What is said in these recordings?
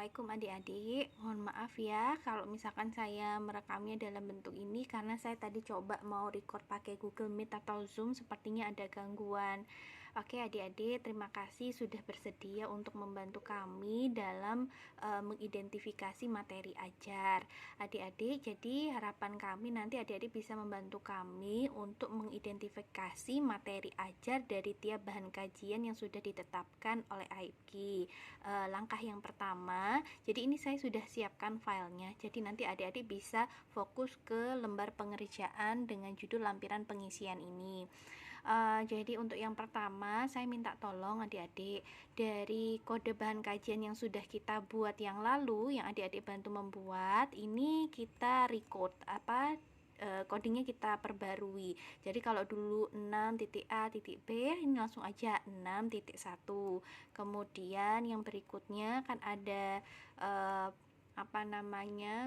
Assalamualaikum adik-adik, mohon maaf ya kalau misalkan saya merekamnya dalam bentuk ini karena saya tadi coba mau record pakai Google Meet atau Zoom, sepertinya ada gangguan. Oke adik-adik, terima kasih sudah bersedia untuk membantu kami dalam mengidentifikasi materi ajar. Adik-adik, jadi harapan kami nanti adik-adik bisa membantu kami untuk mengidentifikasi materi ajar dari tiap bahan kajian yang sudah ditetapkan oleh AIPGI. Langkah yang pertama, jadi ini saya sudah siapkan filenya, jadi nanti adik-adik bisa fokus ke lembar pengerjaan dengan judul lampiran pengisian ini. Jadi untuk yang pertama saya minta tolong adik-adik dari kode bahan kajian yang sudah kita buat yang lalu, yang adik-adik bantu membuat, ini kita recode codingnya kita perbarui. Jadi kalau dulu 6.A.B ini langsung aja 6.1. Kemudian yang berikutnya kan ada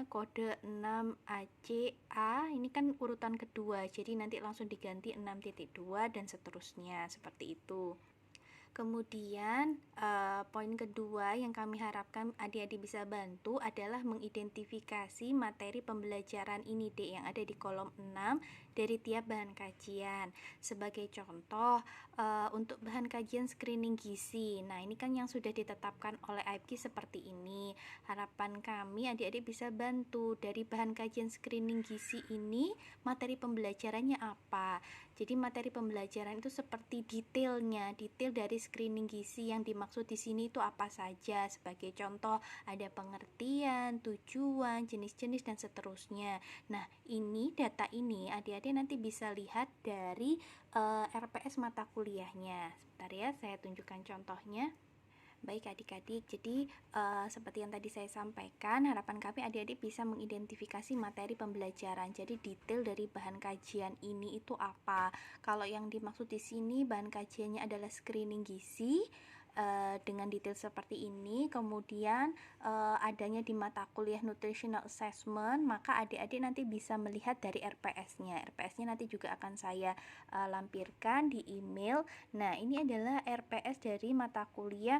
kode 6ACA, ini kan urutan kedua, jadi nanti langsung diganti 6.2 dan seterusnya seperti itu. Kemudian poin kedua yang kami harapkan adik-adik bisa bantu adalah mengidentifikasi materi pembelajaran ini yang ada di kolom 6 dari tiap bahan kajian. Sebagai contoh, untuk bahan kajian screening gizi, nah ini kan yang sudah ditetapkan oleh AIPGI seperti ini. Harapan kami adik-adik bisa bantu dari bahan kajian screening gizi ini, materi pembelajarannya apa. Jadi materi pembelajaran itu seperti detail dari screening gizi yang dimaksud di sini itu apa saja. Sebagai contoh, ada pengertian, tujuan, jenis-jenis dan seterusnya. Nah, ini data ini adik-adik nanti bisa lihat dari RPS mata kuliahnya. Sebentar ya, saya tunjukkan contohnya. Baik adik-adik, jadi seperti yang tadi saya sampaikan, harapan kami adik-adik bisa mengidentifikasi materi pembelajaran. Jadi detail dari bahan kajian ini itu apa. Kalau yang dimaksud di sini bahan kajiannya adalah screening gizi dengan detail seperti ini. Kemudian adanya di mata kuliah nutritional assessment, maka adik-adik nanti bisa melihat dari RPS-nya. RPS-nya nanti juga akan saya lampirkan di email. Nah, ini adalah RPS dari mata kuliah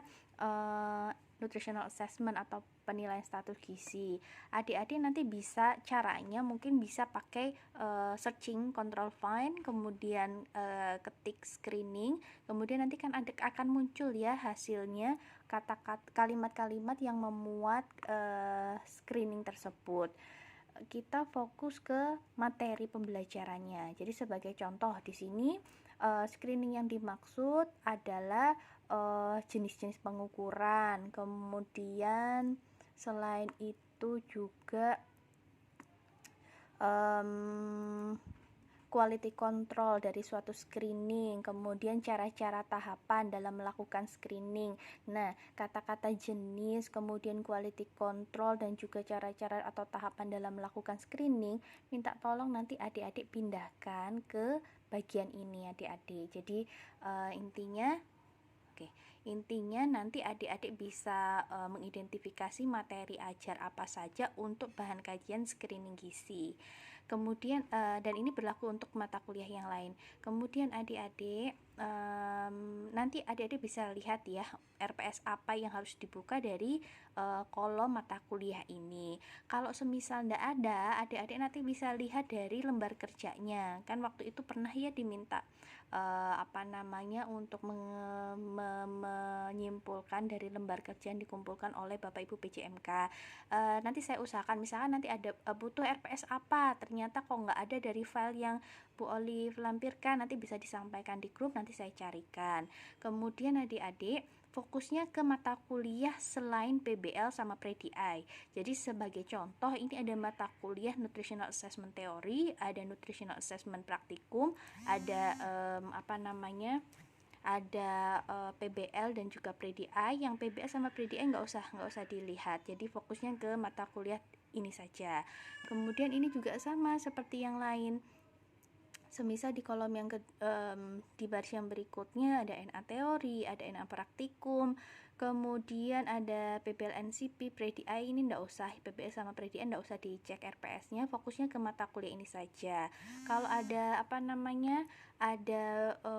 nutritional assessment atau penilaian status gizi. Adik-adik nanti bisa caranya mungkin bisa pakai searching control find, kemudian ketik screening, kemudian nanti kan akan muncul ya hasilnya kata-kata kalimat-kalimat yang memuat screening tersebut. Kita fokus ke materi pembelajarannya. Jadi sebagai contoh di sini screening yang dimaksud adalah jenis-jenis pengukuran. Kemudian selain itu juga quality control dari suatu screening, kemudian cara-cara tahapan dalam melakukan screening. Nah, kata-kata jenis, kemudian quality control dan juga cara-cara atau tahapan dalam melakukan screening, minta tolong nanti adik-adik pindahkan ke bagian ini adik-adik. Jadi intinya nanti adik-adik bisa mengidentifikasi materi ajar apa saja untuk bahan kajian screening gizi. Kemudian dan ini berlaku untuk mata kuliah yang lain. Kemudian adik-adik nanti adik-adik bisa lihat ya RPS apa yang harus dibuka dari kolom mata kuliah ini. Kalau semisal tidak ada, adik-adik nanti bisa lihat dari lembar kerjanya. Kan waktu itu pernah ya diminta untuk menyimpulkan dari lembar kerja yang dikumpulkan oleh Bapak Ibu PJMK. Nanti saya usahakan, misalkan nanti ada butuh RPS apa, ternyata kok nggak ada dari file yang Bu Olive lampirkan, nanti bisa disampaikan di grup, nanti saya carikan. Kemudian adik-adik fokusnya ke mata kuliah selain PBL sama Pre-DI. Jadi sebagai contoh, ini ada mata kuliah Nutritional Assessment Theory, ada Nutritional Assessment Praktikum, ada PBL dan juga Pre-DI. Yang PBL sama Pre-DI nggak usah dilihat. Jadi fokusnya ke mata kuliah ini saja. Kemudian ini juga sama seperti yang lain. Semisal di kolom yang di baris yang berikutnya ada NA teori, ada NA praktikum, kemudian ada PBL NCP, Pre-DI ini enggak usah, PBL sama Pre-DI enggak usah dicek RPS-nya, fokusnya ke mata kuliah ini saja. Kalau ada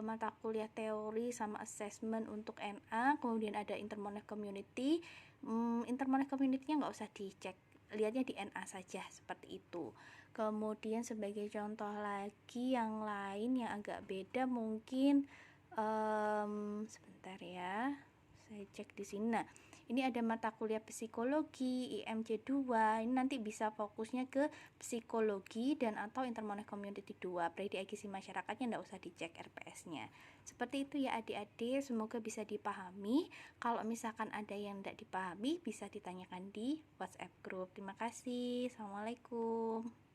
mata kuliah teori sama assessment untuk NA, kemudian ada intermonitor community, intermolek community-nya nggak usah dicek, lihatnya di NA saja seperti itu. Kemudian sebagai contoh lagi yang lain yang agak beda mungkin sebentar ya, saya cek di sini. Nah, ini ada mata kuliah psikologi IMC 2, ini nanti bisa fokusnya ke psikologi dan atau intermolek community 2. Prediksi masyarakatnya nggak usah dicek RPS-nya. Seperti itu ya adik-adik, semoga bisa dipahami. Kalau misalkan ada yang tidak dipahami bisa ditanyakan di WhatsApp group. Terima kasih. Assalamualaikum.